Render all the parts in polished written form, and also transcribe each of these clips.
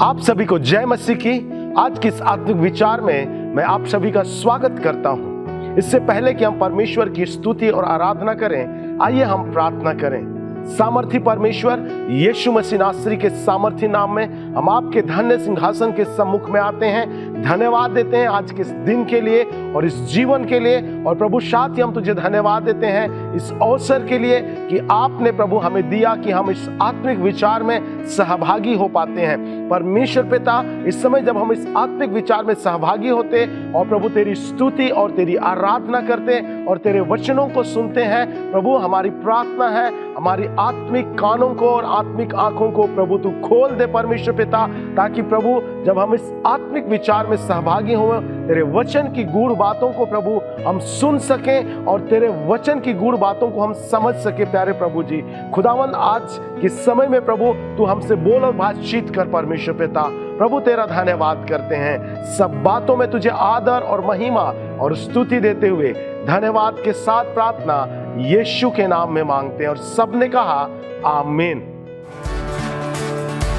आप सभी को जय मसीह की। आज के इस आत्मिक विचार में मैं आप सभी का स्वागत करता हूं। इससे पहले कि हम परमेश्वर की स्तुति और आराधना करें, आइए हम प्रार्थना करें। सामर्थी परमेश्वर यीशु मसीह नासरी के सामर्थी नाम में हम आपके धन्य सिंहासन के सम्मुख में आते हैं, धन्यवाद देते हैं आज के इस दिन के लिए और इस जीवन के लिए। और प्रभु साथ ही हम तुझे धन्यवाद देते हैं इस अवसर के लिए कि आपने प्रभु हमें दिया कि हम इस आत्मिक विचार में सहभागी हो पाते हैं। परमेश्वर पिता, इस समय जब हम इस आत्मिक विचार में सहभागी होते और प्रभु तेरी स्तुति और तेरी आराधना करते और तेरे वचनों को सुनते हैं, प्रभु हमारी प्रार्थना है हमारी आत्मिक कानों को और आत्मिक आंखों को प्रभु तू खोल दे परमेश्वर पिता, ताकि प्रभु जब हम इस आत्मिक विचार में सहभागी हों, तेरे वचन की गूढ़ बातों को प्रभु हम सुन सकें और तेरे वचन की गूढ़ बातों को हम समझ सके। प्यारे प्रभु जी, खुदावंद आज के समय में प्रभु तू हमसे बोल और बातचीत कर परमेश्वर पिता। प्रभु तेरा धन्यवाद करते हैं, सब बातों में तुझे आदर और महिमा और स्तुति देते हुए धन्यवाद के साथ प्रार्थना यीशु के नाम में मांगते हैं और सबने कहा आमीन।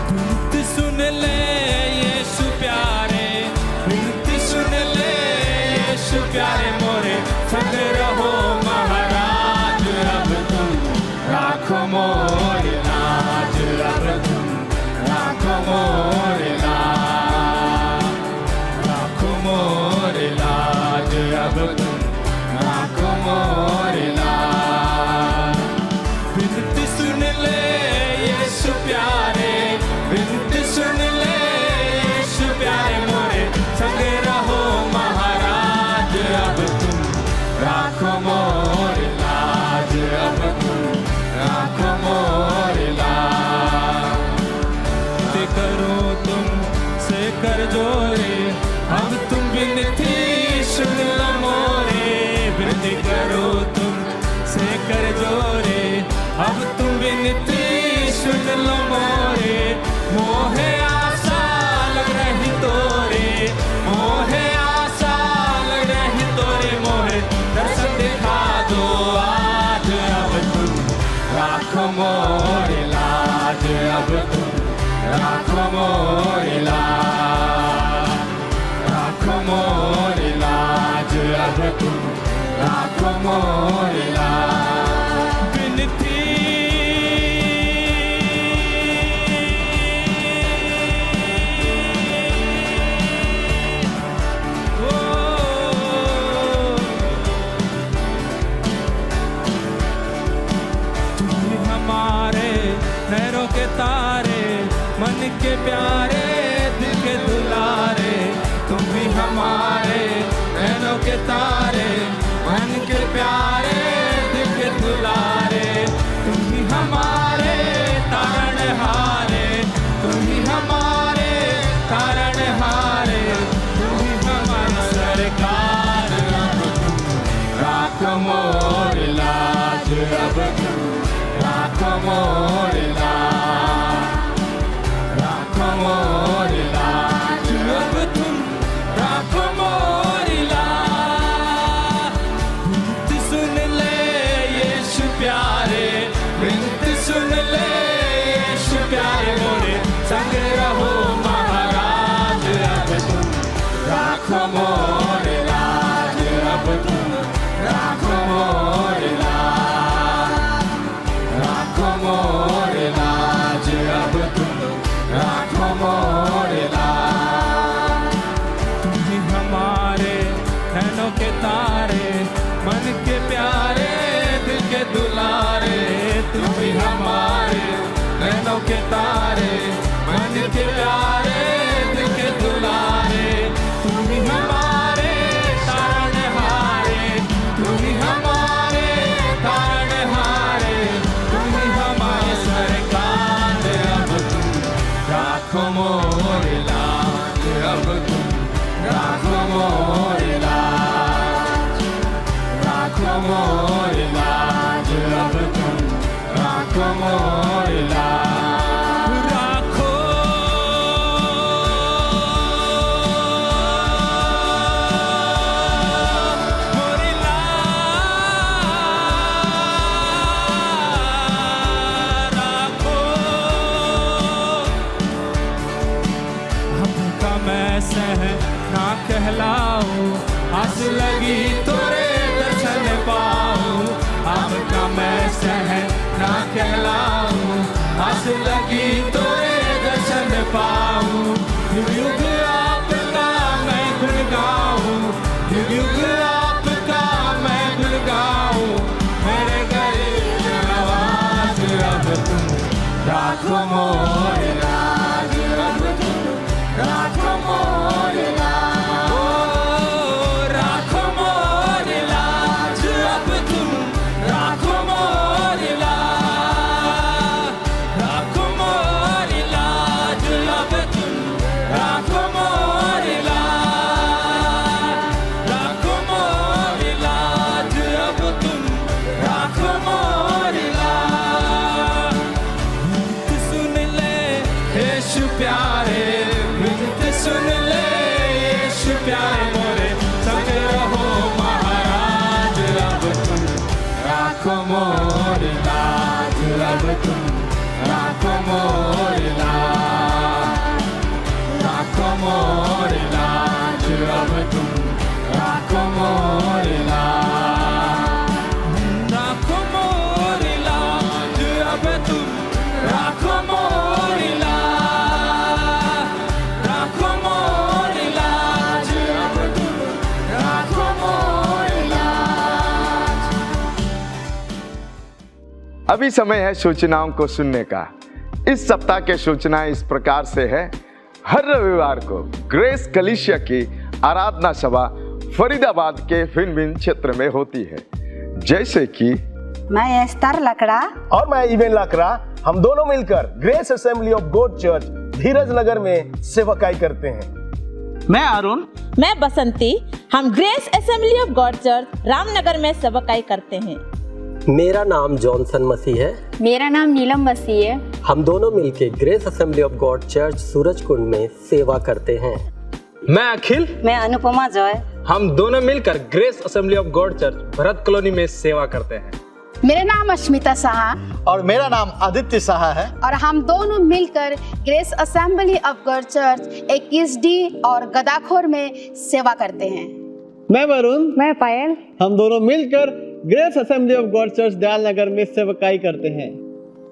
विनती सुन ले यीशु प्यारे, विनती सुन ले यीशु प्यारे, मोरे संग रहो महाराज, अब तुम राखो मोरे लाज, अब तुम राखो मोरे लाज, राखो मोरे लाज, अब तुम राखो मोरे लाज। विनती सुन ले यीशु प्यारे, विनती सुन ले यीशु प्यारे, मोरे संग रहो महाराज, अब तुम राखो मोरे लाज, अब तुम राखो मोरे लाज। विनती करो तुम से कर जोरे, अब तुम विनती सुन लो मोरे, विनती करो तुम से कर जोरे, अब तुम विनती सुन लो मोरे। मोहे आशा लग रही तोरे, मोहे आशा लग रही तोरे, मोहे दर्शन दिखा दो आज, अब तुम राखो मोरे लाज, अब तुम राखो मोरे लाज, राखो मोरे लाज, अब तुम राखो मोरे लाज। विनती नैरों के तारे, मन के प्यारे, दिल के दुलारे, तुम भी हमारे नैरों के तारे, मन के प्यारे, दिल के दुलारे, तुम ही हमारे तारणहारे, तुम ही हमारे तारणहारे, तुम ही हमारी सरकार, अब तुम राखो मोरे लाज, अब तुम राखो मोरे लाज, राखो मोरे लाज, अब तुम राखो मोरे लाज। विनती सुन ले यीशु प्यारे, विनती सुन ले यीशु प्यारे, मोरे संग रहो महाराज, अब तुम राखो मोरे लाज, अब तुम राखो मोरे लाज, राखो मोरे लाज, अब तुम राखो मोरे लाज। तुम ही हमारे नैनों के तारे, मन के प्यारे, दिल के दुलारे, तुम ही हमारे नैनों के तारे, मन के प्यारे, दिल के दुलारे, तुम ही हमारे तारणहारे, तुम ही हमारे तारणहारे, तुम ही हमारी सरकार, अब तुम राखो मोरे लाज, अब तुम राखो मोरे लाज, राखो मोरे लाज, अब तुम राखो मोरे लाज, राखो अब तुम राखो मोर लाज, राखो मोर लाज, अब तुम राखो मोर लाज, राखो मोर लाज, अब तुम राखो मोर लाज, राखो मोर लाज, अब तुम राखो मोर लाज। अभी समय है सूचनाओं को सुनने का। इस सप्ताह के सूचनाएं इस प्रकार से है। हर रविवार को ग्रेस कलीसिया की आराधना सभा फरीदाबाद के भिन्न भिन्न क्षेत्र में होती है, जैसे कि मैं एस्तर लकड़ा और मैं इवेन लाकरा, हम दोनों मिलकर grace assembly of God church Dheeraj Nagar में सेवकाई करते हैं। मैं अरुण, मैं बसंती, हम grace assembly of God church Ramnagar में सेवकाई करते हैं। मेरा नाम जॉनसन मसीह है। मेरा नाम नीलम मसीह है। हम दोनों मिलके grace assembly of God church Surajkund में सेवा करते हैं। मैं अखिल, मैं अनुपमा जॉय। हम दोनों मिलकर grace assembly of God church Bharat colony में सेवा करते हैं। मेरा नाम अश्मिता साहा और मेरा नाम आदित्य साहा है और हम दोनों मिलकर grace assembly of God church 21D और गदाखोर में सेवा करते हैं। मैं वरुण, मैं पायल। हम दोनों मिलकर grace assembly of God church Dayal Nagar में सेवकाई करते हैं।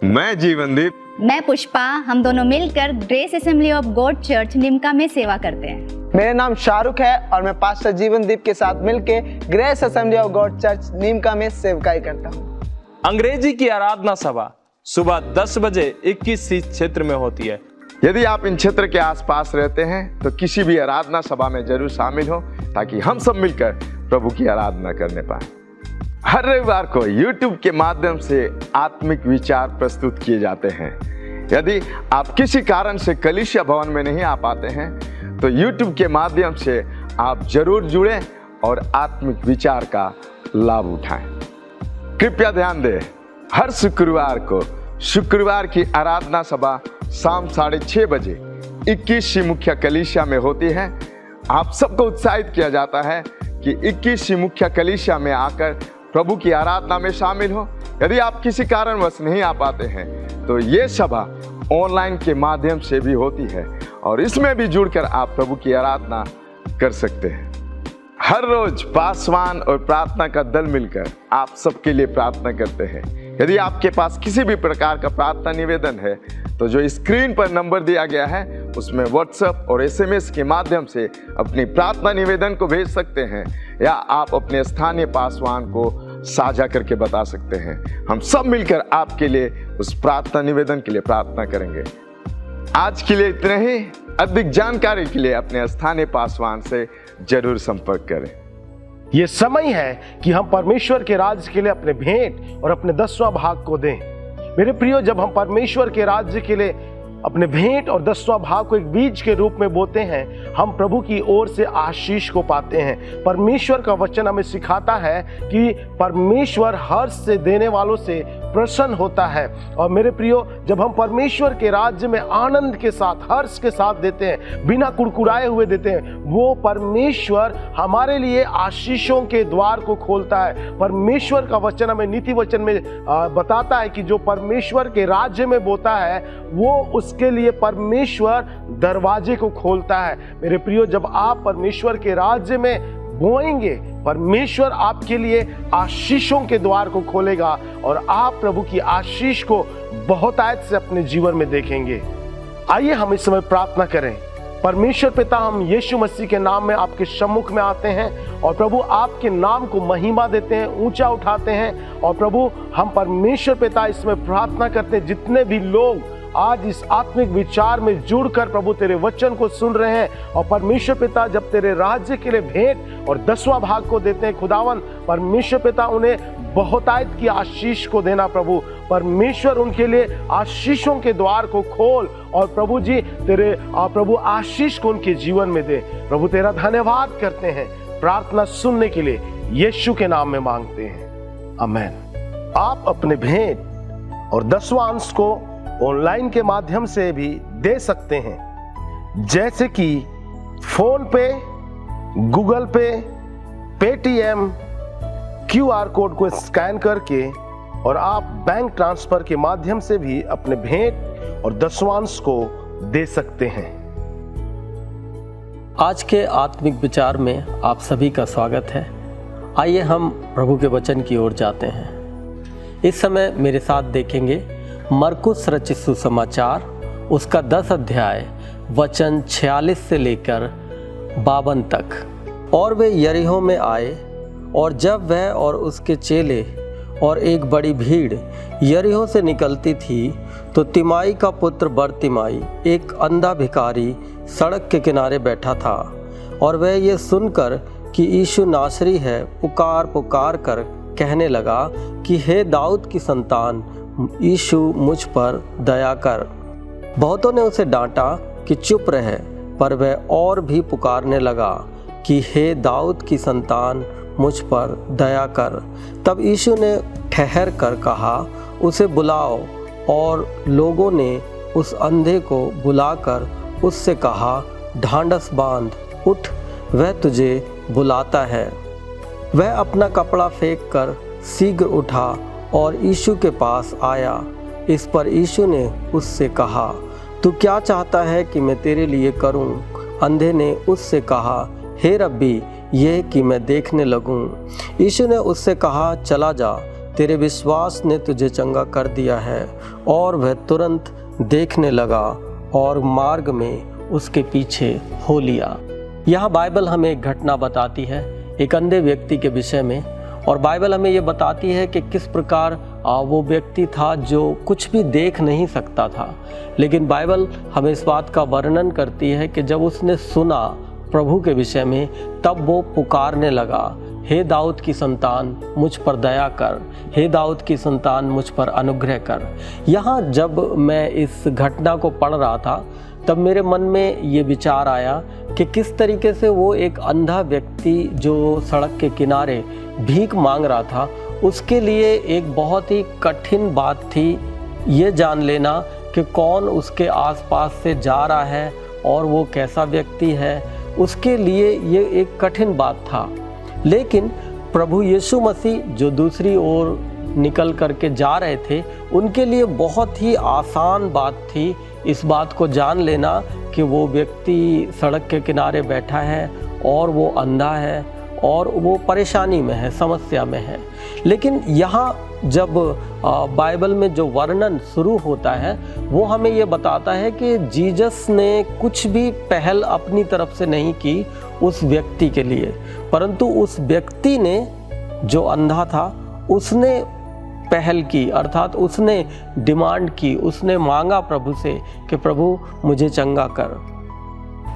मैं जीवनदीप, मैं पुष्पा, हम दोनों मिलकर grace assembly of God church Nimka में सेवा करते हैं। मेरा नाम शाहरुख है और मैं पास्टर जीवनदीप के साथ मिलके grace assembly of God church Neemka में सेवकाई करता हूँ। अंग्रेजी की आराधना सभा सुबह 10 बजे 21C क्षेत्र में होती है। यदि आप इन क्षेत्र के आसपास रहते हैं तो किसी भी आराधना सभा में जरूर शामिल हो, ताकि हम सब मिलकर प्रभु की आराधना करने पाए। हर रविवार को YouTube के माध्यम से आत्मिक विचार प्रस्तुत किए जाते हैं। यदि आप किसी कारण से कलीसिया भवन में नहीं आ पाते हैं तो YouTube के माध्यम से आप जरूर जुड़ें और आत्मिक विचार का लाभ उठाएं। कृपया ध्यान दें, हर शुक्रवार की आराधना सभा शाम 6:30 बजे 21C मुख्य कलीसिया में होती है। आप सबको उत्साहित किया जाता है कि 21C मुख्य कलीसिया में आकर प्रभु की आराधना में शामिल हो। यदि आप किसी कारणवश नहीं आ पाते हैं तो ये सभा ऑनलाइन के माध्यम से भी होती है और इसमें भी जुड़कर आप प्रभु की आराधना कर सकते हैं। हर रोज पासवान और प्रार्थना का दल मिलकर आप सबके लिए प्रार्थना करते हैं। यदि आपके पास किसी भी प्रकार का प्रार्थना निवेदन है तो जो स्क्रीन पर नंबर दिया गया है उसमें व्हाट्सएप और SMS के माध्यम से अपनी प्रार्थना निवेदन को भेज सकते हैं, या आप अपने स्थानीय पासवान को साझा करके बता सकते हैं। हम सब मिलकर आपके लिए उस प्रार्थना निवेदन के लिए प्रार्थना करेंगे। आज के लिए इतना ही। अधिक जानकारी के लिए अपने स्थानीय पासवान से जरूर संपर्क करें। ये समय है कि हम परमेश्वर के राज्य के लिए अपने भेंट और अपने 10वां भाग को दें। मेरे प्रियो, जब हम परमेश्वर के राज्य के लिए अपने भेंट और 10वां भाग को एक बीज के रूप में बोते हैं, हम प्रभु की ओर से आशीष को पाते हैं। परमेश्वर का वचन हमें सिखाता है कि परमेश्वर हर्ष से देने वालों से प्रसन्न होता है। और मेरे प्रियो, जब हम परमेश्वर के राज्य में आनंद के साथ, हर्ष के साथ देते हैं, बिना कुड़कुड़ाए हुए देते हैं, वो परमेश्वर हमारे लिए आशीषों के द्वार को खोलता है। परमेश्वर का वचन हमें नीति वचन में बताता है कि जो परमेश्वर के राज्य में बोता है वो उसके लिए परमेश्वर दरवाजे को खोलता है। मेरे प्रियो, जब आप परमेश्वर के राज्य में बोएंगे, परमेश्वर आपके लिए आशीषों के द्वार को खोलेगा और आप प्रभु की आशीष को बहुतायत से अपने जीवन में देखेंगे। आइए हम इस समय प्रार्थना करें। परमेश्वर पिता, हम यीशु मसीह के नाम में आपके सम्मुख में आते हैं और प्रभु आपके नाम को महिमा देते हैं, ऊंचा उठाते हैं। और प्रभु, हम परमेश्वर पिता इसमें प्रार्थना करते हैं, जितने भी लोग आज इस आत्मिक विचार में जुड़कर प्रभु तेरे वचन को सुन रहे हैं, और परमेश्वर पिता जब तेरे राज्य के लिए भेंट और 10वां भाग को देते हैं, खुदावन परमेश्वर पिता उन्हें बहुतायत की आशीष को देना। प्रभु परमेश्वर उनके लिए आशीषों के द्वार को खोल और प्रभु जी तेरे प्रभु आशीष को उनके जीवन में दे। प्रभु तेरा धन्यवाद करते हैं, प्रार्थना सुनने के लिए यीशु के नाम में मांगते हैं, आमीन। आप अपने भेंट और 10वां अंश को ऑनलाइन के माध्यम से भी दे सकते हैं, जैसे कि फोन पे, गूगल पे, पेटीएम, QR कोड को स्कैन करके और आप बैंक ट्रांसफर के माध्यम से भी अपने भेंट और दशवांश को दे सकते हैं। आज के आत्मिक विचार में आप सभी का स्वागत है। आइए हम प्रभु के वचन की ओर जाते हैं। इस समय मेरे साथ देखेंगे मरकुस रचित सुसमाचार, उसका 10 अध्याय वचन 46 से लेकर 52 तक। और वे यरीहो में आए, और जब वह और उसके चेले और एक बड़ी भीड़ यरीहो से निकलती थी, तो तिमाई का पुत्र बरतिमाई, एक अंधा भिखारी, सड़क के किनारे बैठा था। और वह ये सुनकर कि यीशु नासरी है, पुकार पुकार कर कहने लगा कि हे दाऊद की संतान, यीशु मुझ पर दया कर। बहुतों ने उसे डांटा कि चुप रहे, पर वह और भी पुकारने लगा कि हे दाऊद की संतान, मुझ पर दया कर। तब यीशु ने ठहर कर कहा, उसे बुलाओ। और लोगों ने उस अंधे को बुलाकर उससे कहा, ढांढस बांध, उठ, वह तुझे बुलाता है। वह अपना कपड़ा फेंक कर शीघ्र उठा और यीशु के पास आया। इस पर यीशु ने उससे कहा, तू क्या चाहता है कि मैं तेरे लिए करूं? अंधे ने उससे कहा, हे रब्बी, यह कि मैं देखने लगूं। यीशु ने उससे कहा, चला जा, तेरे विश्वास ने तुझे चंगा कर दिया है। और वह तुरंत देखने लगा और मार्ग में उसके पीछे हो लिया। यहाँ बाइबल हमें एक घटना बताती है एक अंधे व्यक्ति के विषय में, और बाइबल हमें ये बताती है कि किस प्रकार वो व्यक्ति था जो कुछ भी देख नहीं सकता था। लेकिन बाइबल हमें इस बात का वर्णन करती है कि जब उसने सुना प्रभु के विषय में, तब वो पुकारने लगा, हे दाऊद की संतान, मुझ पर दया कर, हे दाऊद की संतान, मुझ पर अनुग्रह कर। यहाँ जब मैं इस घटना को पढ़ रहा था, तब मेरे मन में ये विचार आया कि किस तरीके से वो एक अंधा व्यक्ति जो सड़क के किनारे भीख मांग रहा था, उसके लिए एक बहुत ही कठिन बात थी ये जान लेना कि कौन उसके आसपास से जा रहा है और वो कैसा व्यक्ति है। उसके लिए ये एक कठिन बात था। लेकिन प्रभु यीशु मसीह जो दूसरी ओर निकल करके जा रहे थे, उनके लिए बहुत ही आसान बात थी इस बात को जान लेना कि वो व्यक्ति सड़क के किनारे बैठा है और वो अंधा है और वो परेशानी में है, समस्या में है। लेकिन यहाँ जब बाइबल में जो वर्णन शुरू होता है, वो हमें ये बताता है कि जीसस ने कुछ भी पहल अपनी तरफ से नहीं की उस व्यक्ति के लिए, परंतु उस व्यक्ति ने जो अंधा था, उसने पहल की, अर्थात उसने डिमांड की, उसने मांगा प्रभु से कि प्रभु मुझे चंगा कर।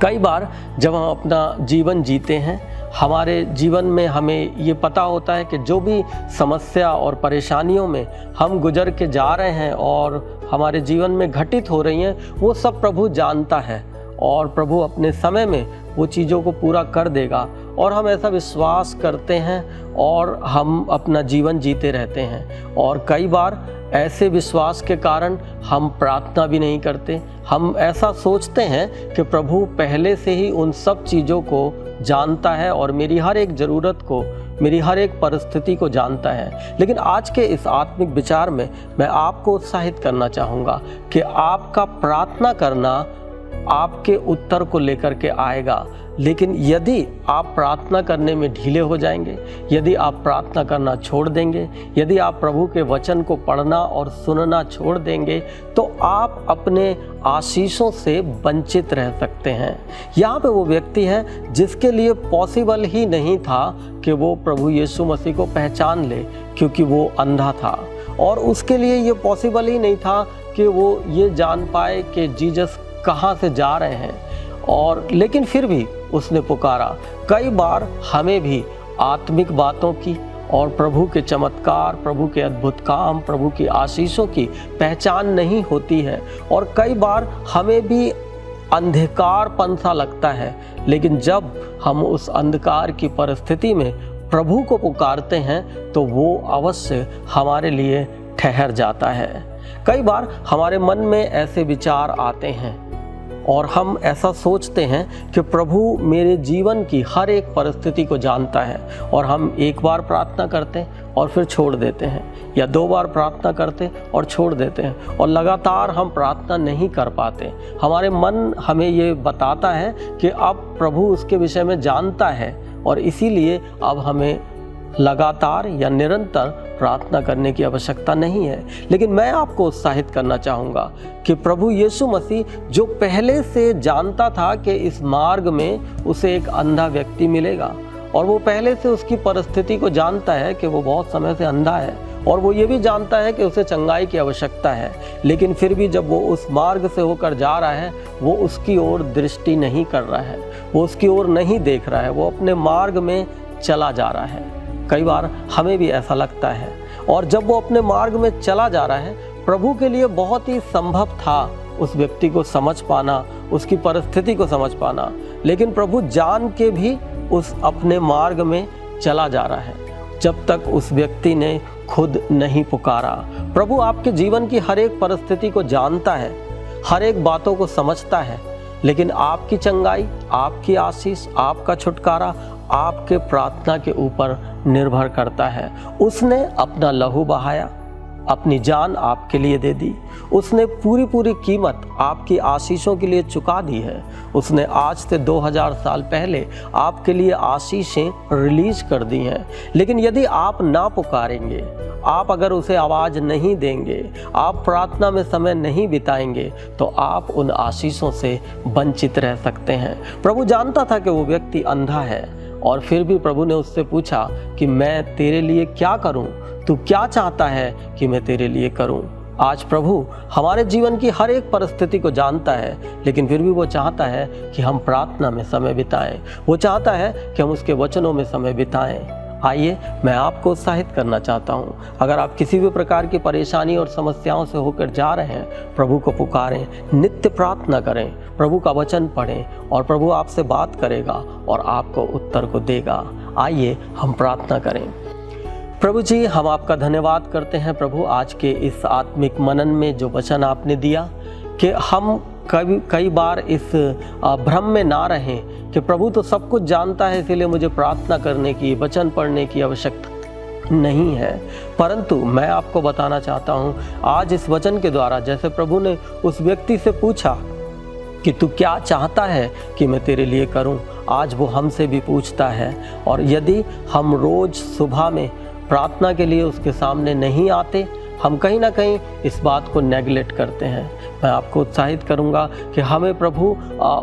कई बार जब हम अपना जीवन जीते हैं, हमारे जीवन में हमें ये पता होता है कि जो भी समस्या और परेशानियों में हम गुजर के जा रहे हैं और हमारे जीवन में घटित हो रही हैं, वो सब प्रभु जानता है और प्रभु अपने समय में वो चीज़ों को पूरा कर देगा। और हम ऐसा विश्वास करते हैं और हम अपना जीवन जीते रहते हैं। और कई बार ऐसे विश्वास के कारण हम प्रार्थना भी नहीं करते। हम ऐसा सोचते हैं कि प्रभु पहले से ही उन सब चीज़ों को जानता है और मेरी हर एक ज़रूरत को, मेरी हर एक परिस्थिति को जानता है। लेकिन आज के इस आत्मिक विचार में मैं आपको उत्साहित करना चाहूँगा कि आपका प्रार्थना करना आपके उत्तर को लेकर के आएगा। लेकिन यदि आप प्रार्थना करने में ढीले हो जाएंगे, यदि आप प्रार्थना करना छोड़ देंगे, यदि आप प्रभु के वचन को पढ़ना और सुनना छोड़ देंगे, तो आप अपने आशीषों से वंचित रह सकते हैं। यहाँ पे वो व्यक्ति है जिसके लिए पॉसिबल ही नहीं था कि वो प्रभु यीशु मसीह को पहचान ले, क्योंकि वो अंधा था। और उसके लिए ये पॉसिबल ही नहीं था कि वो ये जान पाए कि जीसस कहाँ से जा रहे हैं। और लेकिन फिर भी उसने पुकारा। कई बार हमें भी आत्मिक बातों की और प्रभु के चमत्कार, प्रभु के अद्भुत काम, प्रभु की आशीषों की पहचान नहीं होती है। और कई बार हमें भी अंधकारपन सा लगता है। लेकिन जब हम उस अंधकार की परिस्थिति में प्रभु को पुकारते हैं, तो वो अवश्य हमारे लिए ठहर जाता है। कई बार हमारे मन में ऐसे विचार आते हैं और हम ऐसा सोचते हैं कि प्रभु मेरे जीवन की हर एक परिस्थिति को जानता है, और हम एक बार प्रार्थना करते हैं और फिर छोड़ देते हैं, या 2 बार प्रार्थना करते और छोड़ देते हैं, और लगातार हम प्रार्थना नहीं कर पाते। हमारे मन हमें ये बताता है कि अब प्रभु उसके विषय में जानता है, और इसीलिए अब हमें लगातार या निरंतर प्रार्थना करने की आवश्यकता नहीं है। लेकिन मैं आपको उत्साहित करना चाहूँगा कि प्रभु यीशु मसीह जो पहले से जानता था कि इस मार्ग में उसे एक अंधा व्यक्ति मिलेगा, और वो पहले से उसकी परिस्थिति को जानता है कि वो बहुत समय से अंधा है, और वो ये भी जानता है कि उसे चंगाई की आवश्यकता है, लेकिन फिर भी जब वो उस मार्ग से होकर जा रहा है, वो उसकी ओर दृष्टि नहीं कर रहा है, वो उसकी ओर नहीं देख रहा है, वो अपने मार्ग में चला जा रहा है। कई बार हमें भी ऐसा लगता है, और जब वो अपने मार्ग में चला जा रहा है, प्रभु के लिए बहुत ही संभव था उस व्यक्ति को समझ पाना, उसकी परिस्थिति को समझ पाना, लेकिन प्रभु जान के भी उस अपने मार्ग में चला जा रहा है जब तक उस व्यक्ति ने खुद नहीं पुकारा। प्रभु आपके जीवन की हर एक परिस्थिति को जानता है, हर एक बातों को समझता है, लेकिन आपकी चंगाई, आपकी आशीष, आपका छुटकारा आपके प्रार्थना के ऊपर निर्भर करता है। उसने अपना लहू बहाया, अपनी जान आपके लिए दे दी, उसने पूरी पूरी कीमत आपकी आशीषों के लिए चुका दी है। उसने आज से 2000 साल पहले आपके लिए आशीषें रिलीज कर दी हैं। लेकिन यदि आप ना पुकारेंगे, आप अगर उसे आवाज़ नहीं देंगे, आप प्रार्थना में समय नहीं बिताएंगे, तो आप उन आशीषों से वंचित रह सकते हैं। प्रभु जानता था कि वो व्यक्ति अंधा है, और फिर भी प्रभु ने उससे पूछा कि मैं तेरे लिए क्या करूं? तू क्या चाहता है कि मैं तेरे लिए करूं? आज प्रभु हमारे जीवन की हर एक परिस्थिति को जानता है, लेकिन फिर भी वो चाहता है कि हम प्रार्थना में समय बिताएं। वो चाहता है कि हम उसके वचनों में समय बिताएं। आइए, मैं आपको उत्साहित करना चाहता हूँ, अगर आप किसी भी प्रकार की परेशानी और समस्याओं से होकर जा रहे हैं, प्रभु को पुकारें, नित्य प्रार्थना करें, प्रभु का वचन पढ़ें, और प्रभु आपसे बात करेगा और आपको उत्तर को देगा। आइए हम प्रार्थना करें। प्रभु जी, हम आपका धन्यवाद करते हैं प्रभु, आज के इस आत्मिक मनन में जो वचन आपने दिया, कि हम कई बार इस भ्रम में ना रहें कि प्रभु तो सब कुछ जानता है, इसीलिए मुझे प्रार्थना करने की, वचन पढ़ने की आवश्यकता नहीं है। परंतु मैं आपको बताना चाहता हूँ आज इस वचन के द्वारा, जैसे प्रभु ने उस व्यक्ति से पूछा कि तू क्या चाहता है कि मैं तेरे लिए करूं, आज वो हमसे भी पूछता है। और यदि हम रोज़ सुबह में प्रार्थना के लिए उसके सामने नहीं आते, हम कहीं ना कहीं इस बात को नेगलेक्ट करते हैं। मैं आपको उत्साहित करूंगा कि हमें प्रभु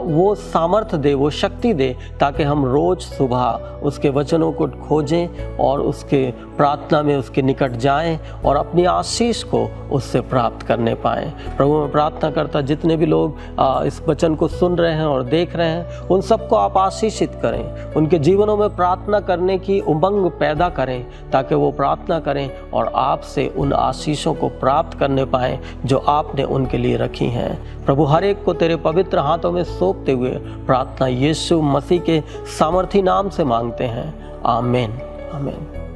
वो सामर्थ्य दे, वो शक्ति दे, ताकि हम रोज़ सुबह उसके वचनों को खोजें और उसके प्रार्थना में उसके निकट जाएं और अपनी आशीष को उससे प्राप्त करने पाएं। प्रभु मैं प्रार्थना करता, जितने भी लोग इस वचन को सुन रहे हैं और देख रहे हैं, उन सबको आप आशीषित करें, उनके जीवनों में प्रार्थना करने की उमंग पैदा करें, ताकि वो प्रार्थना करें और आपसे उन आशीषों को प्राप्त करने पाएं जो आपने उनके लिए रखी हैं। प्रभु हर एक को तेरे पवित्र हाथों में सौंपते हुए प्रार्थना यीशु मसीह के सामर्थी नाम से मांगते हैं। आमीन, आमीन।